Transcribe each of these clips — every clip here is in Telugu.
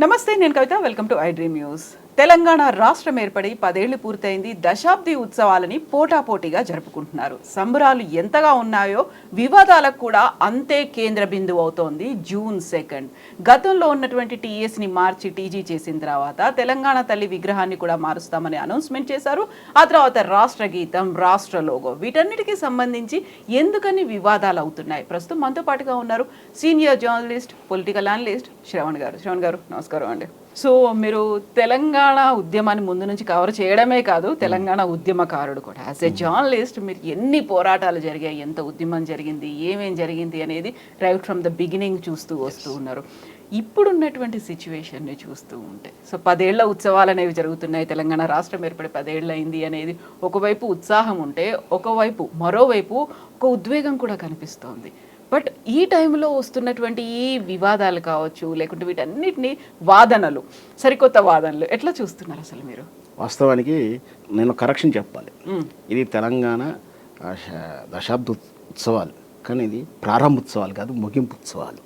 నమస్తే, నేను Kavitha. Welcome to I dream news. Telangana రాష్ట్రం ఏర్పడి 10 ఏళ్లు పూర్తయింది. దశాబ్ది ఉత్సవాలని పోటాపోటీగా జరుపుకుంటున్నారు. సంబరాలు ఎంతగా ఉన్నాయో వివాదాలకు కూడా అంతే కేంద్ర బిందువు అవుతోంది జూన్ 2. గతంలో ఉన్నటువంటి టీఎస్ని మార్చి టీజీ చేసిన తర్వాత తెలంగాణ తల్లి విగ్రహాన్ని కూడా మారుస్తామని అనౌన్స్మెంట్ చేశారు. ఆ తర్వాత రాష్ట్ర గీతం, రాష్ట్ర లోగో, వీటన్నిటికీ సంబంధించి ఎందుకని వివాదాలు అవుతున్నాయి? ప్రస్తుతం మనతో పాటుగా ఉన్నారు senior journalist, political analyst Shravan గారు. శ్రవణ్ గారు, నమస్కారం అండి. సో మీరు తెలంగాణ ఉద్యమాన్ని ముందు నుంచి కవర్ చేయడమే కాదు, తెలంగాణ ఉద్యమకారుడు కూడా. యాజ్ ఎ జర్నలిస్ట్ మీరు ఎన్ని పోరాటాలు జరిగాయి, ఎంత ఉద్యమం జరిగింది, ఏమేం జరిగింది అనేది రైట్ ఫ్రమ్ ద బిగినింగ్ చూస్తూ వస్తూ ఉన్నారు. ఇప్పుడున్నటువంటి సిచ్యువేషన్ని చూస్తూ ఉంటే, సో 10 ఏళ్ల ఉత్సవాలు అనేవి జరుగుతున్నాయి. తెలంగాణ రాష్ట్రం ఏర్పడి 10 ఏళ్ళు అయింది అనేది ఒకవైపు ఉత్సాహం ఉంటే, మరోవైపు ఒక ఉద్వేగం కూడా కనిపిస్తోంది. బట్ ఈ టైంలో వస్తున్నటువంటి ఈ వివాదాలు కావచ్చు, లేకుంటే వీటన్నిటిని వాదనలు, సరికొత్త వాదనలు ఎట్లా చూస్తున్నారు అసలు మీరు? వాస్తవానికి నేను కరెక్షన్ చెప్పాలి. ఇది తెలంగాణ దశాబ్ద ఉత్సవాలు, కానీ ఇది ప్రారంభ ఉత్సవాలు కాదు, ముగింపు ఉత్సవాలు.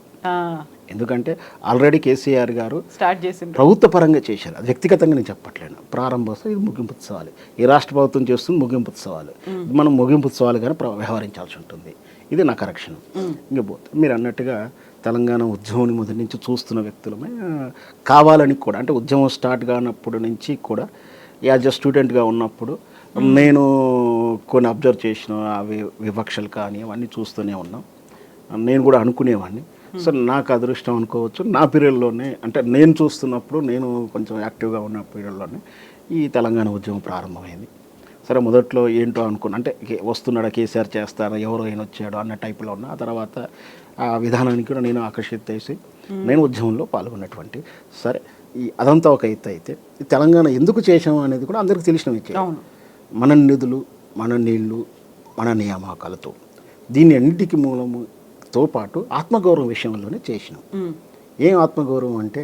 ఎందుకంటే ఆల్రెడీ కేసీఆర్ గారు స్టార్ట్ చేసింది, ప్రభుత్వ పరంగా చేశారు. అది వ్యక్తిగతంగా నేను చెప్పట్లేను. ప్రారంభోత్సవం, ఇది ముగింపు ఉత్సవాలు. ఈ రాష్ట్ర ప్రభుత్వం చేస్తుంది ముగింపు ఉత్సవాలు. మనం ముగింపు ఉత్సవాలు కానీ వ్యవహరించాల్సి ఉంటుంది. ఇది నా కరెక్షన్. ఇంకా పోతే మీరు అన్నట్టుగా తెలంగాణ ఉద్యమం మొదటి నుంచి చూస్తున్న వ్యక్తులమే, కావాలని కూడా, అంటే ఉద్యమం స్టార్ట్ కానప్పుడు నుంచి కూడా యాజ్ ఎ స్టూడెంట్గా ఉన్నప్పుడు నేను కొన్ని అబ్జర్వ్ చేసిన అవి వివక్షలు కానీ అవన్నీ చూస్తూనే ఉన్నాం. నేను కూడా అనుకునేవాడిని. సో నాకు అదృష్టం అనుకోవచ్చు, నా పీరియడ్లోనే, అంటే నేను చూస్తున్నప్పుడు, నేను కొంచెం యాక్టివ్గా ఉన్న పీరియడ్లోనే ఈ తెలంగాణ ఉద్యమం ప్రారంభమైంది. సరే, మొదట్లో ఏంటో అనుకున్నా, అంటే వస్తున్నాడా కేసీఆర్ చేస్తారా, ఎవరో ఆయన వచ్చాడో అన్న టైప్లో ఉన్న. ఆ తర్వాత ఆ విధానానికి కూడా నేను ఆకర్షితేసి నేను ఉద్యమంలో పాల్గొన్నటువంటి. సరే, అదంతా ఒక ఎత్తు అయితే, ఈ తెలంగాణ ఎందుకు చేసాము అనేది కూడా అందరికీ తెలిసిన విషయం. మన నిధులు, మన నీళ్లు, మన నియామకాలతో, దీన్ని అన్నిటికీ మూలముతో పాటు ఆత్మగౌరవం విషయంలోనే చేసినాం. ఏం ఆత్మగౌరవం అంటే,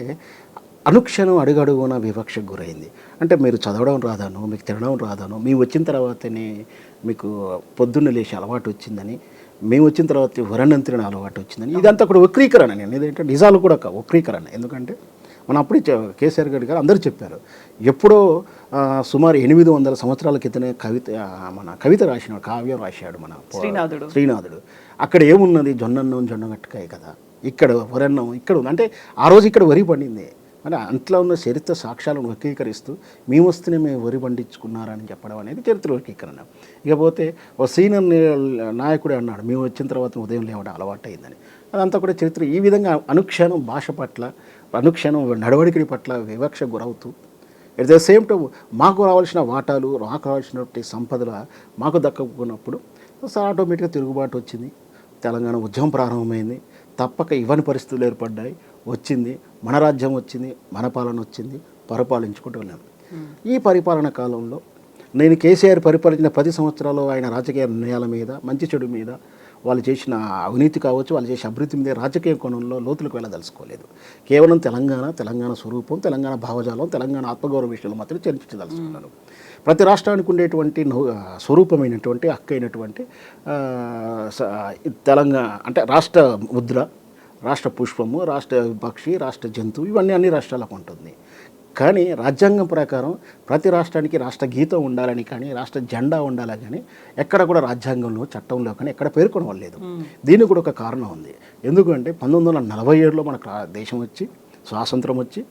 అనుక్షణం అడుగడుగున వివక్షకు గురైంది. అంటే మీరు చదవడం రాదాను, మీకు తినడం రాదాను, మేము వచ్చిన తర్వాతనే మీకు పొద్దున్న లేచి అలవాటు వచ్చిందని, మేము వచ్చిన తర్వాత వరణం తినడం అలవాటు వచ్చిందని, ఇదంతా కూడా వక్రీకరణ. నేను ఏదంటే నిజాలు కూడా వక్రీకరణ. ఎందుకంటే మనం అప్పుడు కేసీఆర్ గారు అందరూ చెప్పారు. ఎప్పుడో సుమారు 800 సంవత్సరాల క్రితమే కవిత రాసినాడు, కావ్యం రాశాడు మన శ్రీనాథుడు. అక్కడ ఏమున్నది? జొన్నన్నం, జొన్నగట్టకాయ కదా. ఇక్కడ వరన్నం ఇక్కడ ఉంది. అంటే ఆ రోజు ఇక్కడ వరి పండింది. అంటే అంట్లో ఉన్న చరిత్ర సాక్ష్యాలను వక్రీకరిస్తూ మేము వస్తేనే మేము వరి పండించుకున్నారని చెప్పడం అనేది చరిత్ర వక్రీకరణ. ఇకపోతే ఓ సీనియర్ నాయకుడే అన్నాడు, మేము వచ్చిన తర్వాత ఉదయం లేవడం అలవాటు అయిందని. అదంతా కూడా చరిత్ర. ఈ విధంగా అనుక్షణం భాష పట్ల, అనుక్షణం నడవడికడి పట్ల వివక్ష గురవుతూ, ఎట్ ద సేమ్ టైం మాకు రావాల్సిన వాటాలు, మాకు రావాల్సినటువంటి సంపదల మాకు దక్కకున్నప్పుడు ఆటోమేటిక్గా తిరుగుబాటు వచ్చింది. తెలంగాణ ఉద్యమం ప్రారంభమైంది. తప్పక ఇవ్వని పరిస్థితులు ఏర్పడ్డాయి. వచ్చింది మన రాజ్యం, వచ్చింది మన పాలన, వచ్చింది పరిపాలించుకుంటూ ఉన్నాం. ఈ పరిపాలన కాలంలో నేను కేసీఆర్ పరిపాలించిన 10 సంవత్సరాలు ఆయన రాజకీయ నిర్ణయాల మీద, మంచి చెడు మీద, వాళ్ళు చేసిన అవినీతి కావచ్చు, వాళ్ళు చేసిన అభివృద్ధి మీద రాజకీయ కోణంలో లోతులకు వెళ్ళదలుచుకోలేదు. కేవలం తెలంగాణ స్వరూపం, తెలంగాణ భావజాలం, తెలంగాణ ఆత్మగౌరవ విషయంలో మాత్రం చర్చించదలుచుకున్నాను. ప్రతి రాష్ట్రానికి ఉండేటువంటి స్వరూపమైనటువంటి, హక్కైనటువంటి తెలంగాణ అంటే రాష్ట్ర ముద్ర, రాష్ట్ర పుష్పము, రాష్ట్ర పక్షి, రాష్ట్ర జంతువు, ఇవన్నీ అన్ని రాష్ట్రాలకు ఉంటుంది. కానీ రాజ్యాంగం ప్రకారం ప్రతి రాష్ట్రానికి రాష్ట్ర గీతం ఉండాలని కానీ, రాష్ట్ర జెండా ఉండాలని కానీ ఎక్కడ కూడా రాజ్యాంగంలో, చట్టంలో కానీ ఎక్కడ పేర్కొనలేదు. దీనికి కూడా ఒక కారణం ఉంది. ఎందుకంటే 1947లో మనకు దేశం వచ్చి, స్వాతంత్రం వచ్చి,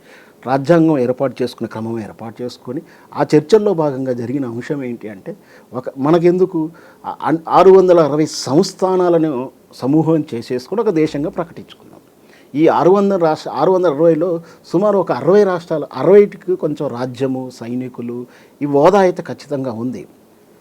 రాజ్యాంగం ఏర్పాటు చేసుకునే క్రమం ఏర్పాటు చేసుకొని, ఆ చర్చల్లో భాగంగా జరిగిన అంశం ఏంటి అంటే, మనకెందుకు 660 సంస్థానాలను సమూహం చేసేసుకుని ఒక దేశంగా ప్రకటించుకున్నాం. ఈ 660లో సుమారు ఒక 60 రాష్ట్రాలు, 60కి కొంచెం రాజ్యము, సైనికులు, ఈ హోదా అయితే ఖచ్చితంగా ఉంది.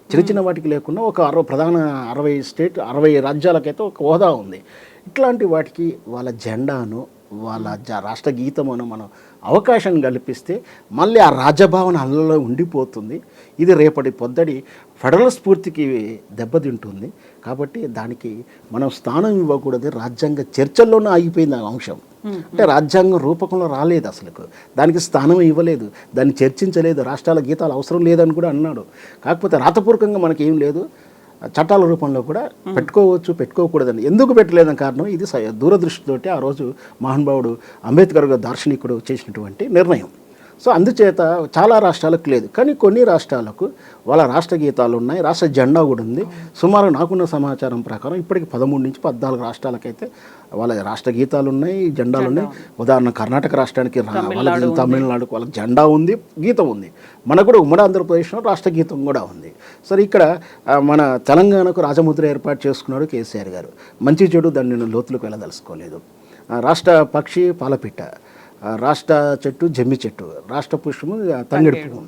చిన్న వాటికి లేకుండా ఒక 60 రాజ్యాలకైతే ఒక హోదా ఉంది. ఇట్లాంటి వాటికి వాళ్ళ జెండాను, వాళ్ళ రాష్ట్ర గీతమును మనం అవకాశం కల్పిస్తే మళ్ళీ ఆ రాజ్యభావన అల్లలో ఉండిపోతుంది. ఇది రేపటి పొద్దడి ఫెడరల్ స్ఫూర్తికి దెబ్బతింటుంది. కాబట్టి దానికి మనం స్థానం ఇవ్వకూడదు. రాజ్యాంగ చర్చల్లోనే ఆగిపోయింది ఆ అంశం. అంటే రాజ్యాంగం రూపకంలో రాలేదు, అసలు దానికి స్థానం ఇవ్వలేదు, దాన్ని చర్చించలేదు, రాష్ట్రాల గీతాలు అవసరం లేదని కూడా అన్నాడు. కాకపోతే రాతపూర్వకంగా మనకేం లేదు, చట్టాల రూపంలో కూడా పెట్టుకోవచ్చు, పెట్టుకోకూడదని. ఎందుకు పెట్టలేదని కారణం ఇది దూరదృష్టితోటి ఆ రోజు మహానుభావుడు అంబేద్కర్ గారు దార్శనికుడు చేసినటువంటి నిర్ణయం. సో అందుచేత చాలా రాష్ట్రాలకు లేదు, కానీ కొన్ని రాష్ట్రాలకు వాళ్ళ రాష్ట్ర గీతాలు ఉన్నాయి, రాష్ట్ర జెండా కూడా ఉంది. సుమారు నాకున్న సమాచారం ప్రకారం ఇప్పటికి 13 నుంచి 14 రాష్ట్రాలకైతే వాళ్ళ రాష్ట్ర గీతాలు ఉన్నాయి, జెండాలు ఉన్నాయి. ఉదాహరణ కర్ణాటక రాష్ట్రానికి వాళ్ళకి, తమిళనాడుకు వాళ్ళకి జెండా ఉంది, గీతం ఉంది. మనకు కూడా ఉమ్మడి ఆంధ్రప్రదేశ్లో రాష్ట్ర గీతం కూడా ఉంది. సరే ఇక్కడ మన తెలంగాణకు రాజముద్ర ఏర్పాటు చేసుకున్నాడు కేసీఆర్ గారు. మంచి చెడు దాన్ని నేను లోతులకు వెళ్ళదలుచుకోలేదు. రాష్ట్ర పక్షి పాలపిట్ట, రాష్ట్ర చెట్టు జమ్మి చెట్టు, రాష్ట్ర పుష్పము తంగెడు పువ్వు,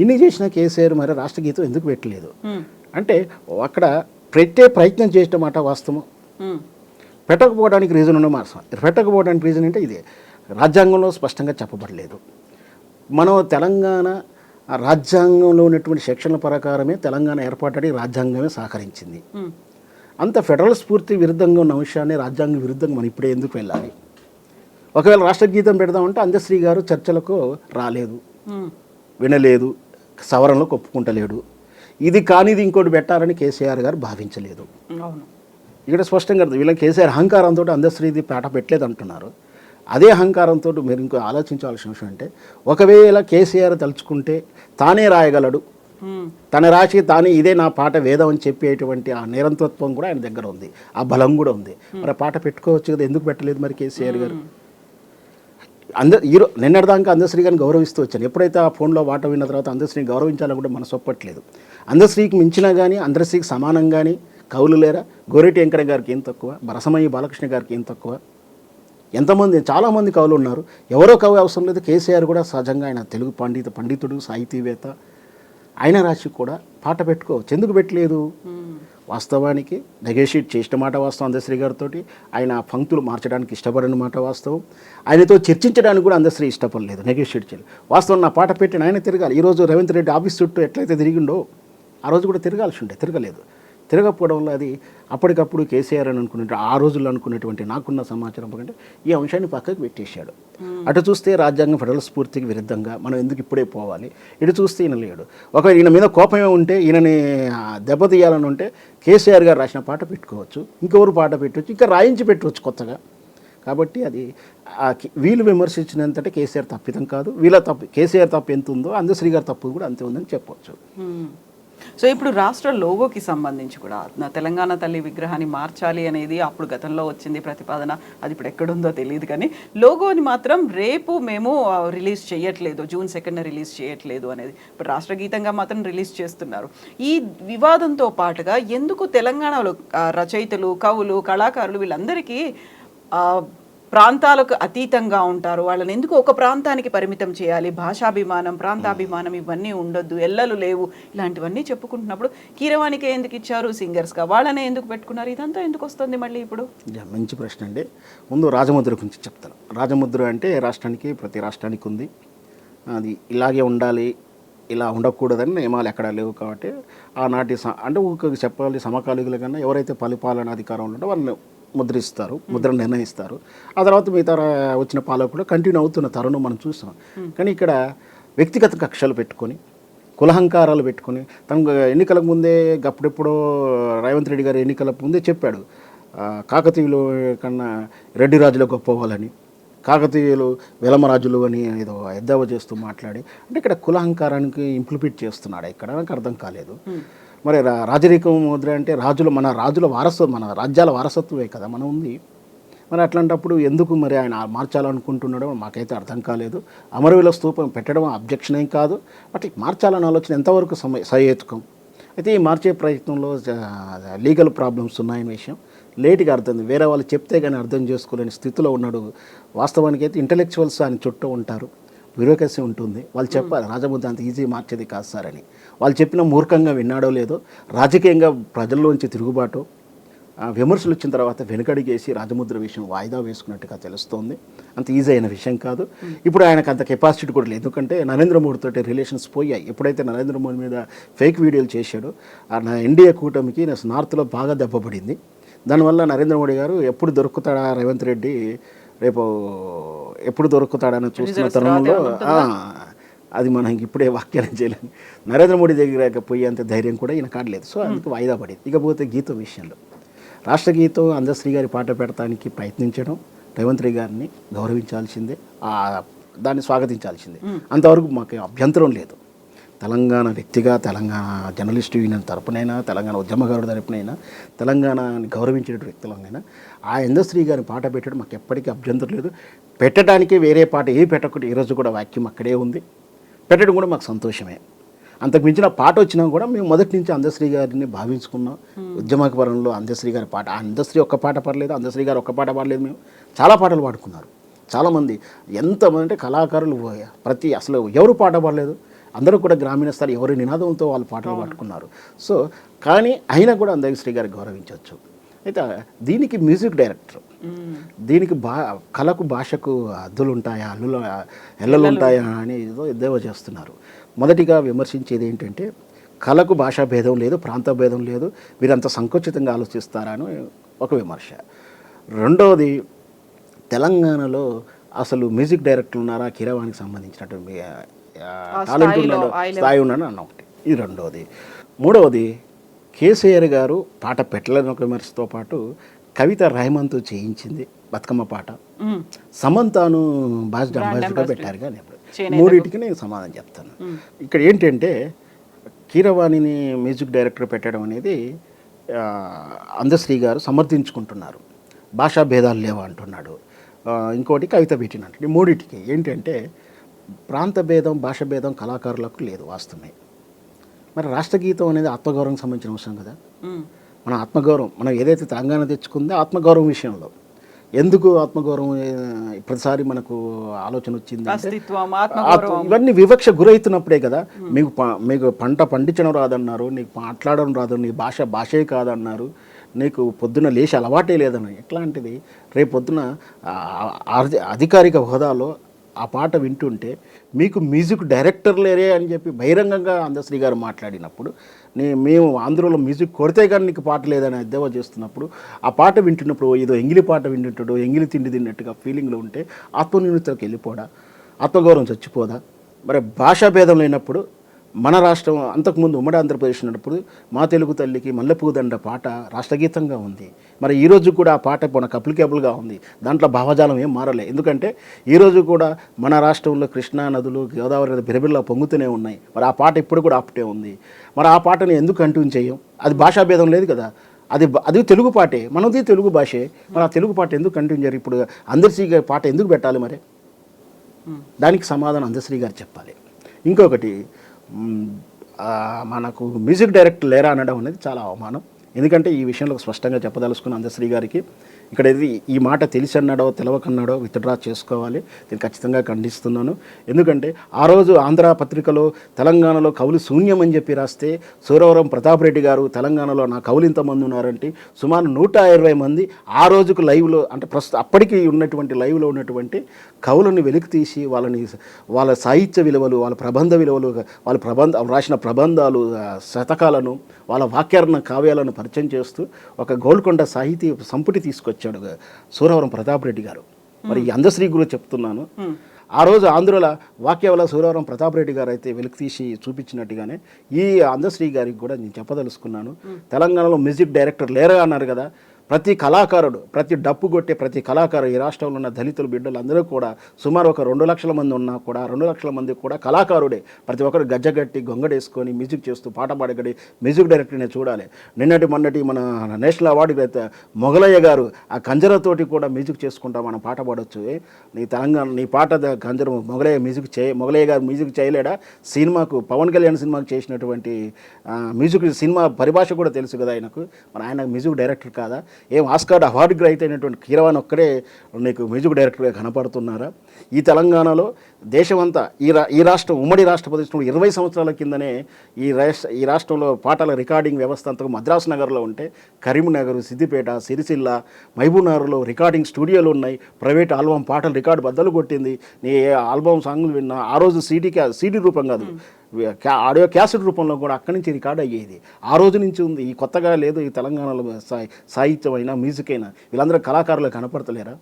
ఇన్ని చేసిన కేసీఆర్ మరి రాష్ట్ర గీతం ఎందుకు పెట్టలేదు అంటే అక్కడ పెట్టే ప్రయత్నం చేసిన మాట వాస్తవం. పెట్టకపోవడానికి రీజన్ ఉన్న మాట, పెట్టకపోవడానికి రీజన్ అంటే ఇదే, రాజ్యాంగంలో స్పష్టంగా చెప్పబడలేదు. మనం తెలంగాణ రాజ్యాంగంలో ఉన్నటువంటి సెక్షన్ల ప్రకారమే తెలంగాణ ఏర్పాటు రాజ్యాంగమే సహకరించింది. అంత ఫెడరల్ స్ఫూర్తి విరుద్ధంగా ఉన్న అంశాన్ని రాజ్యాంగ విరుద్ధంగా మనం ఇప్పుడే ఎందుకు వెళ్ళాలి? ఒకవేళ రాష్ట్ర గీతం పెడదామంటే అందశ్రీ గారు చర్చలకు రాలేదు, వినలేదు, సవరణలో ఒప్పుకుంటలేడు. ఇది కానిది ఇంకోటి పెట్టాలని కేసీఆర్ గారు భావించలేదు. ఇక్కడ స్పష్టంగా వీళ్ళకి కేసీఆర్ అహంకారంతో అందశ్రీది పేట పెట్టలేదు అంటున్నారు. అదే అహంకారంతో మీరు ఇంకో ఆలోచించాల్సిన విషయం అంటే, ఒకవేళ కేసీఆర్ తలుచుకుంటే తానే రాయగలడు, తన రాసి తానే ఇదే నా పాట వేదం అని చెప్పేటువంటి ఆ నిరంతత్వం కూడా ఆయన దగ్గర ఉంది, ఆ బలం కూడా ఉంది. మరి పాట పెట్టుకోవచ్చు కదా, ఎందుకు పెట్టలేదు మరి కేసీఆర్ గారు? నిన్నటిదాకా అందశ్రీ గారిని గౌరవిస్తూ వచ్చాను. ఎప్పుడైతే ఆ ఫోన్లో వాట విన్న తర్వాత అందశ్రీని గౌరవించాలని కూడా మనసు ఒప్పట్లేదు. అందశ్రీకి మించినా కానీ, అందశ్రీకి సమానం కానీ కవులు లేరా? గోరేటి వెంకయ్య గారికి ఏం తక్కువ? బరసమయ్య బాలకృష్ణ గారికి ఏం తక్కువ? ఎంతమంది, చాలామంది కవులు ఉన్నారు. ఎవరో కవి అవసరం లేదు. కేసీఆర్ కూడా సహజంగా ఆయన తెలుగు పండితుడు, సాహితీవేత్త, ఆయన రాసి కూడా పాట పెట్టుకోవచ్చు. ఎందుకు పెట్టలేదు? వాస్తవానికి నెగోషియేట్ చేసిన మాట వాస్తవం. అందశ్రీ గారితో ఆయన పంక్తులు మార్చడానికి ఇష్టపడిన మాట వాస్తవం. ఆయనతో చర్చించడానికి కూడా అందశ్రీ ఇష్టపడలేదు, నెగోషియేట్ చేయలేదు. వాస్తవం నా పాట పెట్టిన ఆయన తిరగాలి. ఈరోజు రేవంత్ రెడ్డి ఆఫీస్ చుట్టూ ఎట్లయితే తిరిగిండో ఆ రోజు కూడా తిరగాల్సి ఉండే, తిరగలేదు. తిరగకపోవడం వల్ల అది అప్పటికప్పుడు కేసీఆర్ అని అనుకున్నట్టు ఆ రోజుల్లో అనుకున్నటువంటి నాకున్న సమాచారం కంటే ఈ అంశాన్ని పక్కకు పెట్టేశాడు. అటు చూస్తే రాజ్యాంగం ఫెడరల్ స్ఫూర్తికి విరుద్ధంగా మనం ఎందుకు ఇప్పుడే పోవాలి, ఇటు చూస్తే ఈయన లేడు. ఒకవేళ ఈయన మీద కోపమే ఉంటే, ఈయనని దెబ్బతీయాలని ఉంటే కేసీఆర్ గారు రాసిన పాట పెట్టుకోవచ్చు, ఇంకెవరు పాట పెట్టవచ్చు, ఇంకా రాయించి పెట్టవచ్చు కొత్తగా. కాబట్టి అది వీళ్ళు విమర్శించినంతటే కేసీఆర్ తప్పితం కాదు. వీళ్ళ తప్పు, కేసీఆర్ తప్పు ఎంత ఉందో అందశ్రీ గారి తప్పు కూడా అంతే ఉందని చెప్పవచ్చు. సో ఇప్పుడు రాష్ట్ర లోగోకి సంబంధించి కూడా తెలంగాణ తల్లి విగ్రహాన్ని మార్చాలి అనేది అప్పుడు గతంలో వచ్చింది ప్రతిపాదన, అది ఇప్పుడు ఎక్కడుందో తెలియదు. కానీ లోగోని మాత్రం రేపు మేము రిలీజ్ చేయట్లేదు, June 2nd రిలీజ్ చేయట్లేదు అనేది ఇప్పుడు రాష్ట్ర గీతంగా మాత్రం రిలీజ్ చేస్తున్నారు. ఈ వివాదంతో పాటుగా ఎందుకు తెలంగాణలో రచయితలు, కవులు, కళాకారులు వీళ్ళందరికీ ప్రాంతాలకు అతీతంగా ఉంటారు, వాళ్ళని ఎందుకు ఒక ప్రాంతానికి పరిమితం చేయాలి, భాషాభిమానం, ప్రాంతాభిమానం ఇవన్నీ ఉండొద్దు, ఎల్లలు లేవు, ఇలాంటివన్నీ చెప్పుకుంటున్నప్పుడు కీరవాణికే ఎందుకు ఇచ్చారు సింగర్స్గా, వాళ్ళనే ఎందుకు పెట్టుకున్నారు? ఇదంతా ఎందుకు వస్తుంది మళ్ళీ ఇప్పుడు? మంచి ప్రశ్న అండి. ముందు రాజముద్ర గురించి చెప్తాను. రాజముద్ర అంటే రాష్ట్రానికి, ప్రతి రాష్ట్రానికి ఉంది. అది ఇలాగే ఉండాలి, ఇలా ఉండకూడదని నియమాలు ఎక్కడా లేవు. కాబట్టి ఆనాటి అంటే చెప్పాలి సమకాలీకుల కన్నా ఎవరైతే పరిపాలనా అధికారంలో ఉంటే వాళ్ళని ముద్రిస్తారు, ముద్ర నిర్ణయిస్తారు. ఆ తర్వాత మిగతా వచ్చిన పాలకులు కంటిన్యూ అవుతున్న తరుణం మనం చూస్తాం. కానీ ఇక్కడ వ్యక్తిగత కక్షలు పెట్టుకొని, కులహంకారాలు పెట్టుకొని, తనకు ఎన్నికలకు ముందే అప్పుడెప్పుడో రేవంత్ రెడ్డి గారు ఎన్నికల ముందే చెప్పాడు, కాకతీయులు కన్నా రెడ్డి రాజులు గొప్పవాళ్ళని, కాకతీయులు వెలమరాజులు అని ఏదో ఎద్దావ చేస్తూ మాట్లాడి, అంటే ఇక్కడ కులహంకారానికి ఇంప్లిమెంట్ చేస్తున్నాడు. ఇక్కడ నాకు అర్థం కాలేదు. మరి రాజరికం ముద్ర అంటే మన రాజుల వారసత్వం, మన రాజ్యాల వారసత్వమే కదా మనం ఉంది. మరి అట్లాంటప్పుడు ఎందుకు మరి ఆయన మార్చాలనుకుంటున్నాడో మాకైతే అర్థం కాలేదు. అమరవీల స్తూపం పెట్టడం అబ్జెక్షన్ ఏం కాదు, బట్ మార్చాలన్న ఆలోచన ఎంతవరకు సహేతుకం. అయితే ఈ మార్చే ప్రయత్నంలో లీగల్ ప్రాబ్లమ్స్ ఉన్నాయనే విషయం లేట్గా అర్థం, వేరే వాళ్ళు చెప్తే కానీ అర్థం చేసుకోలేని స్థితిలో ఉన్నాడు. వాస్తవానికి అయితే ఇంటలెక్చువల్స్ ఆయన చుట్టూ ఉంటారు, బ్యూరోక్రసీ ఉంటుంది. వాళ్ళు చెప్పాలి రాజముద్ర అంత ఈజీ మార్చేది కాదు సార్ అని. వాళ్ళు చెప్పిన మూర్ఖంగా విన్నాడో లేదో, రాజకీయంగా ప్రజల్లోంచి తిరుగుబాటు, విమర్శలు వచ్చిన తర్వాత వెనుకడిగేసి రాజముద్ర విషయం వాయిదా వేసుకున్నట్టుగా తెలుస్తోంది. అంత ఈజీ అయిన విషయం కాదు. ఇప్పుడు ఆయనకు అంత కెపాసిటీ కూడా లేదు. ఎందుకంటే నరేంద్ర మోడీతో రిలేషన్స్ పోయాయి. ఎప్పుడైతే నరేంద్ర మోడీ మీద ఫేక్ వీడియోలు చేశాడో ఎన్డీఏ కూటమికి నార్త్లో బాగా దెబ్బపడింది. దానివల్ల నరేంద్ర మోడీ గారు ఎప్పుడు దొరుకుతాడా రేవంత్ రెడ్డి, రేపు ఎప్పుడు దొరుకుతాడని చూస్తున్న తరుణంలో అది మనం ఇప్పుడే వ్యాఖ్యానం చేయలేము. నరేంద్ర మోడీ దగ్గర పోయేంత ధైర్యం కూడా ఈయన కాడలేదు. సో అందుకు వాయిదా పడింది. ఇకపోతే గీతం విషయంలో రాష్ట్ర గీతం అందశ్రీ గారి పాట పెడతానికి ప్రయత్నించడం రేవంత్ రెడ్డి గారిని గౌరవించాల్సిందే, దాన్ని స్వాగతించాల్సిందే. అంతవరకు మాకు అభ్యంతరం లేదు. తెలంగాణ వ్యక్తిగా, తెలంగాణ జర్నలిస్టు యూనియన్ తరపునైనా, తెలంగాణ ఉద్యమకారుడు తరపునైనా, తెలంగాణని గౌరవించే వ్యక్తులైనా ఆ ఇండస్ట్రీ గారిని పాట పెట్టడం మాకు ఎప్పటికీ అభ్యంతరం లేదు. పెట్టడానికి వేరే పాట పెట్టకుండా ఈరోజు కూడా వాక్యం అక్కడే ఉంది. పెట్టడం కూడా మాకు సంతోషమే. అంతకు మించిన పాట వచ్చినా కూడా మేము మొదటి నుంచి అందశ్రీ గారిని భావించుకున్నాం. ఉద్యమపరంలో అందశ్రీ గారి పాట, అందశ్రీ ఒక్క పాట పడలేదు, అందశ్రీ గారు ఒక్క పాట పాడలేదు, మేము చాలా పాటలు పాడుకున్నారు. చాలామంది ఎంతమంది అంటే కళాకారులు అసలు ఎవరు పాట పాడలేదు, అందరూ కూడా గ్రామీణ స్థాయి ఎవరి నినాదంతో వాళ్ళు పాటలు పాడుకున్నారు. సో కానీ అయినా కూడా అందశ్రీ గారికి గౌరవించవచ్చు. అయితే దీనికి మ్యూజిక్ డైరెక్టర్, దీనికి కళకు భాషకు హద్దులు ఉంటాయా, ఎల్లలు ఉంటాయా అని ఏదో ఎద్దేవా చేస్తున్నారు. మొదటిగా విమర్శించేది ఏంటంటే కళకు భాషా భేదం లేదు, ప్రాంత భేదం లేదు, వీరంత సంకుచితంగా ఆలోచిస్తారా అని ఒక విమర్శ. రెండవది, తెలంగాణలో అసలు మ్యూజిక్ డైరెక్టర్లు ఉన్నారా కీరవాణికి సంబంధించినటువంటి టాలెంట్ ఉన్నాడు, స్థాయి ఉన్నాడు అన్న ఒకటి, ఇది రెండవది. మూడవది, కేసీఆర్ గారు పాట పెట్టలేని ఒక విమర్శతో పాటు కవిత రెహమాన్తో చేయించింది బతుకమ్మ పాట, సమంతాను అంబాసిడర్గా పెట్టారు. కానీ మూడింటికి నేను సమాధానం చెప్తాను. ఇక్కడ ఏంటంటే కీరవాణిని మ్యూజిక్ డైరెక్టర్ పెట్టడం అనేది అందశ్రీ గారు సమర్థించుకుంటున్నారు. భాషా భేదాలు లేవా అంటున్నాడు. ఇంకోటి కవిత పెట్టినట్టు. ఈ మూడింటికి ఏంటంటే ప్రాంత భేదం, భాష భేదం కళాకారులకు లేదు, వాస్తవమే. మరి రాష్ట్ర గీతం అనేది ఆత్మగౌరవం సంబంధించిన అంశం కదా. మన ఆత్మగౌరవం, మనం ఏదైతే తెలంగాణ తెచ్చుకుందో ఆత్మగౌరవం విషయంలో ఎందుకు ఆత్మగౌరవం ప్రతిసారి మనకు ఆలోచన వచ్చింది, ఇవన్నీ వివక్ష గురవుతున్నప్పుడే కదా. మీకు పంట పండించడం రాదన్నారు, నీకు మాట్లాడడం రాదు, నీ భాషే కాదన్నారు, నీకు పొద్దున లేచి అలవాటే లేదని. ఎట్లాంటిది రేపు పొద్దున అధికారిక హోదాలో ఆ పాట వింటుంటే మీకు మ్యూజిక్ డైరెక్టర్ లేరే అని చెప్పి బహిరంగంగా అందశ్రీ గారు మాట్లాడినప్పుడు, మేము ఆంధ్రలో మ్యూజిక్ కొడితే కానీ నీకు పాట లేదని ఎద్దేవా చేస్తున్నప్పుడు, ఆ పాట వింటున్నప్పుడు ఏదో ఎంగిలి పాట వింటుంటాడు, ఎంగిలి తిండి తిన్నట్టుగా ఫీలింగ్లో ఉంటే ఆత్మన్యూనతలోకి వెళ్ళిపోదా, ఆత్మగౌరవం చచ్చిపోదా? మరి భాషా భేదం లేనప్పుడు మన రాష్ట్రం అంతకుముందు ఉమ్మడి ఆంధ్రప్రదేశ్ ఉన్నప్పుడు మా తెలుగు తల్లికి మల్లెపూదండ పాట రాష్ట్రగీతంగా ఉంది. మరి ఈరోజు కూడా ఆ పాట మనకు అప్లికేబుల్గా ఉంది, దాంట్లో భావజాలం ఏం మారలే. ఎందుకంటే ఈరోజు కూడా మన రాష్ట్రంలో కృష్ణా నదులు, గోదావరి బిరబిల్లా పొంగుతూనే ఉన్నాయి. మరి ఆ పాట ఇప్పుడు కూడా ఆపుటే ఉంది. మరి ఆ పాటని ఎందుకు కంటిన్యూ చేయం? అది భాషాభేదం లేదు కదా, అది తెలుగు పాటే, మనది తెలుగు భాషే. మరి ఆ తెలుగు పాట ఎందుకు కంటిన్యూ చేయరు? ఇప్పుడు అందశ్రీ గారి పాట ఎందుకు పెట్టాలి? మరి దానికి సమాధానం అందశ్రీ గారు చెప్పాలి. ఇంకొకటి, మనకు మ్యూజిక్ డైరెక్టర్ లేరా అనడం అనేది చాలా అవమానం. ఎందుకంటే ఈ విషయంలో స్పష్టంగా చెప్పదలుచుకున్న అందశ్రీ గారికి ఇక్కడ ఈ మాట తెలిసి అన్నాడో తెలవకన్నాడో విత్డ్రా చేసుకోవాలి. నేను ఖచ్చితంగా ఖండిస్తున్నాను. ఎందుకంటే ఆ రోజు ఆంధ్ర పత్రికలో తెలంగాణలో కవులు శూన్యం అని చెప్పి రాస్తే సూరవరం ప్రతాప్ రెడ్డి గారు తెలంగాణలో నా కవులు ఇంతమంది ఉన్నారంటే సుమారు 120 మంది ఆ రోజుకు లైవ్లో, అంటే అప్పటికి ఉన్నటువంటి లైవ్లో ఉన్నటువంటి కవులను వెలికి తీసి వాళ్ళ సాహిత్య విలువలు, వాళ్ళ ప్రబంధ విలువలు, వాళ్ళు రాసిన ప్రబంధాలు, శతకాలను, వాళ్ళ వాక్యారణ కావ్యాలను పరిచయం చేస్తూ ఒక గోల్కొండ సాహితీ సంపుటి తీసుకొచ్చాడు సూరవరం ప్రతాప్ రెడ్డి గారు. మరి అందశ్రీ గురించి చెప్తున్నాను. ఆ రోజు ఆంధ్రుల వాక్యాల సూరవరం ప్రతాప్ రెడ్డి గారు అయితే వెలికి తీసి చూపించినట్టుగానే ఈ అందశ్రీ గారికి కూడా నేను చెప్పదలుచుకున్నాను. తెలంగాణలో మ్యూజిక్ డైరెక్టర్ లేరా అన్నారు కదా. ప్రతి కళాకారుడు, ప్రతి డప్పు కొట్టే ప్రతి కళాకారుడు, ఈ రాష్ట్రంలో ఉన్న దళితులు బిడ్డలు అందరూ కూడా సుమారు ఒక 2 లక్షల మంది ఉన్నా కూడా 2 లక్షల మంది కూడా కళాకారుడే. ప్రతి ఒక్కరు గజ్జగట్టి గొంగడేసుకొని మ్యూజిక్ చేస్తూ పాట పాడగడి మ్యూజిక్ డైరెక్టర్ని చూడాలి. మొన్నటి మన నేషనల్ అవార్డు మొగలయ్య గారు ఆ కంజరతోటి కూడా మ్యూజిక్ చేసుకుంటా మనం పాట పాడవచ్చు. నీ తెలంగాణ నీ పాట కంజర మొగలయ్య గారు మ్యూజిక్ చేయలేడా? సినిమాకు పవన్ కళ్యాణ్ సినిమాకు చేసినటువంటి మ్యూజిక్ సినిమా పరిభాష కూడా తెలుసు కదా ఆయనకు. మరి ఆయన మ్యూజిక్ డైరెక్టర్ కాదా? ఏం ఆస్కార్ అవార్డు గ్రహీత అయినటువంటి కీరవాణి ఒక్కడే నీకు మ్యూజిక్ డైరెక్టర్గా కనపడుతున్నారా? ఈ తెలంగాణలో దేశమంతా ఈ రాష్ట్రం ఉమ్మడి రాష్ట్రప్రదేశ్లో 20 సంవత్సరాల కిందనే ఈ రాష్ట్రంలో పాటల రికార్డింగ్ వ్యవస్థ అంతా మద్రాసు నగర్లో ఉంటే కరీంనగర్, సిద్దిపేట, సిరిసిల్ల, మహబూబ్నగర్లో రికార్డింగ్ స్టూడియోలు ఉన్నాయి. ప్రైవేట్ ఆల్బమ్ పాటలు రికార్డు బద్దలు కొట్టింది. నీ ఆల్బమ్ సాంగ్లు విన్నా ఆ రోజు సీడీ రూపం కాదు, ఆడియో క్యాసెట్ రూపంలో కూడా అక్కడి నుంచి రికార్డ్ అయ్యేది. ఆ రోజు నుంచి ఉంది. ఈ కొత్తగా లేదు. ఈ తెలంగాణలో సాహిత్యం అయినా మ్యూజిక్ అయినా వీళ్ళందరూ కళాకారులు కనపడతలేరా?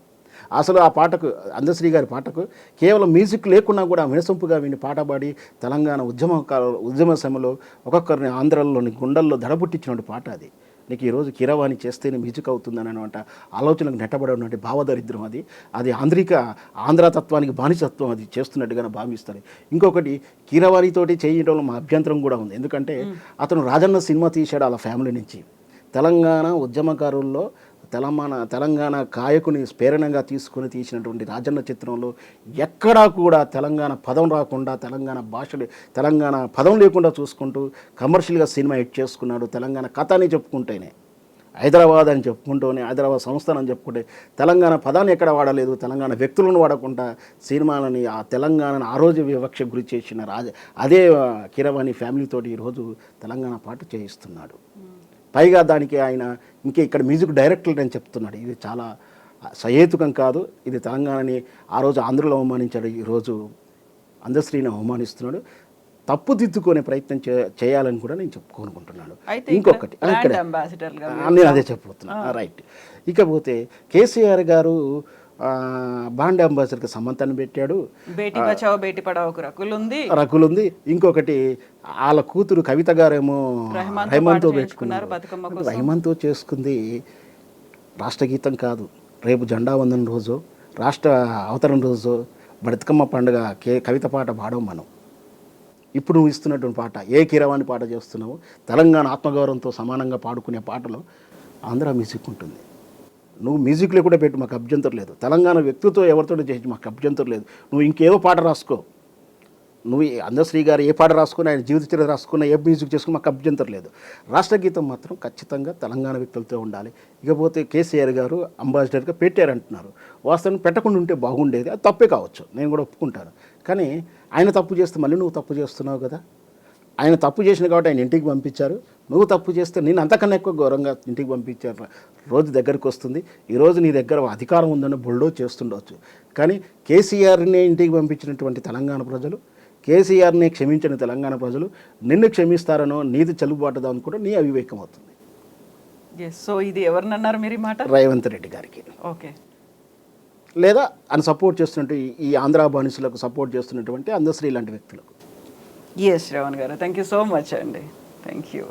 అసలు ఆ పాటకు అందశ్రీ గారి పాటకు కేవలం మ్యూజిక్ లేకున్నా కూడా వినసొంపుగా విని పాట పాడి తెలంగాణ ఉద్యమ సమయంలో ఒక్కొక్కరిని ఆంధ్రలోని గుండెల్లో దడబుట్టించిన పాట అది. నీకు ఈరోజు కీరవాణి చేస్తేనే మ్యూజిక్ అవుతుందని అనమాట ఆలోచనకు నెట్టబడినటువంటి భావదరిద్రం అది. అది ఆంధ్రతత్వానికి బానిసత్వం అది చేస్తున్నట్టుగా భావిస్తారు. ఇంకొకటి కీరవాణితోటి చేయడంలో మా అభ్యంతరం కూడా ఉంది. ఎందుకంటే అతను రాజన్న సినిమా తీశాడు వాళ్ళ ఫ్యామిలీ నుంచి. తెలంగాణ ఉద్యమకారుల్లో తెలంగాణ కాయకుని ప్రేరణగా తీసుకుని తీసినటువంటి రాజన్న చిత్రంలో ఎక్కడా కూడా తెలంగాణ పదం రాకుండా, తెలంగాణ పదం లేకుండా చూసుకుంటూ కమర్షియల్గా సినిమా హిట్ చేసుకున్నాడు. తెలంగాణ కథ అని చెప్పుకుంటేనే, హైదరాబాద్ అని చెప్పుకుంటూనే, హైదరాబాద్ సంస్థను అని చెప్పుకుంటే తెలంగాణ పదాన్ని ఎక్కడ వాడలేదు. తెలంగాణ వ్యక్తులను వాడకుండా సినిమాలని ఆ తెలంగాణను ఆ రోజు వివక్ష గురి చేసిన అదే కీరవాణి ఫ్యామిలీతోటి ఈరోజు తెలంగాణ పాట చేయిస్తున్నాడు. పైగా దానికి ఆయన ఇక్కడ మ్యూజిక్ డైరెక్టర్ అని చెప్తున్నాడు. ఇది చాలా సహేతుకం కాదు. ఇది తెలంగాణని ఆ రోజు ఆంధ్రలో అవమానించాడు, ఈరోజు అందశ్రీని అవమానిస్తున్నాడు. తప్పుదిద్దుకునే ప్రయత్నం చేయాలని కూడా నేను కోరుకుంటున్నాను. ఇంకొకటి నేను అదే చెప్పబోతున్నాను. రైట్. ఇకపోతే కేసీఆర్ గారు బాండ్ అంబాసిడర్కి సమంతాన్ని పెట్టాడు. బేటీ బచావో బేటీ పడావోకు రకులుంది. ఇంకొకటి వాళ్ళ కూతురు కవిత గారేమో రెహమాన్తో పెట్టుకున్నారు. రెహమాన్తో చేసుకుంది రాష్ట్రగీతం కాదు. రేపు జెండా వందన రోజు, రాష్ట్ర అవతరణ రోజు బతుకమ్మ పండుగ కవిత పాట పాడడం మనం. ఇప్పుడు నువ్వు ఇస్తున్నటువంటి పాట ఏ కీరవాణి పాట చేస్తున్నావు? తెలంగాణ ఆత్మగౌరవంతో సమానంగా పాడుకునే పాటలో ఆంధ్ర మ్యూజిక్ ఉంటుంది. నువ్వు మ్యూజిక్లో కూడా పెట్టు, మాకు అభ్యంతరం లేదు. తెలంగాణ వ్యక్తితో ఎవరితో చేసి మాకు అభ్యంతరం లేదు. నువ్వు ఇంకేదో పాట రాసుకో. నువ్వు అందశ్రీ గారు ఏ పాట రాసుకుని, ఆయన జీవిత చరిత్ర రాసుకున్న, ఏ మ్యూజిక్ చేసుకుని మాకు అభ్యంతరం లేదు. రాష్ట్రగీతం మాత్రం ఖచ్చితంగా తెలంగాణ వ్యక్తులతో ఉండాలి. ఇకపోతే కేసీఆర్ గారు అంబాసిడర్గా పెట్టారంటున్నారు. వాస్తవాన్ని పెట్టకుండా ఉంటే బాగుండేది. అది తప్పే కావచ్చు, నేను కూడా ఒప్పుకుంటాను. కానీ ఆయన తప్పు చేస్తే మళ్ళీ నువ్వు తప్పు చేస్తున్నావు కదా. ఆయన తప్పు చేసిన కాబట్టి ఆయన ఇంటికి పంపించారు. నువ్వు తప్పు చేస్తే నేను అంతకన్నా ఎక్కువ గౌరవంగా ఇంటికి పంపించారు. రోజు దగ్గరికి వస్తుంది. ఈరోజు నీ దగ్గర అధికారం ఉందని బుల్డో చేస్తుండవచ్చు. కానీ కేసీఆర్ని ఇంటికి పంపించినటువంటి తెలంగాణ ప్రజలు, కేసీఆర్ని క్షమించిన తెలంగాణ ప్రజలు నిన్ను క్షమిస్తారనో, నీది చెల్లుబాటుదాని కూడా నీ అవివేకం అవుతుంది. సో ఇది ఎవరినన్నారు మీరు ఈ మాట? రేవంత్ రెడ్డి గారికి. ఓకే. లేదా ఆయన సపోర్ట్ చేస్తున్నట్టు ఈ ఆంధ్ర బానిసులకు సపోర్ట్ చేస్తున్నటువంటి అందశ్రీ లాంటి వ్యక్తులకు. శ్రవణ్ గారు, థ్యాంక్ యూ సో మచ్ అండి. Thank you.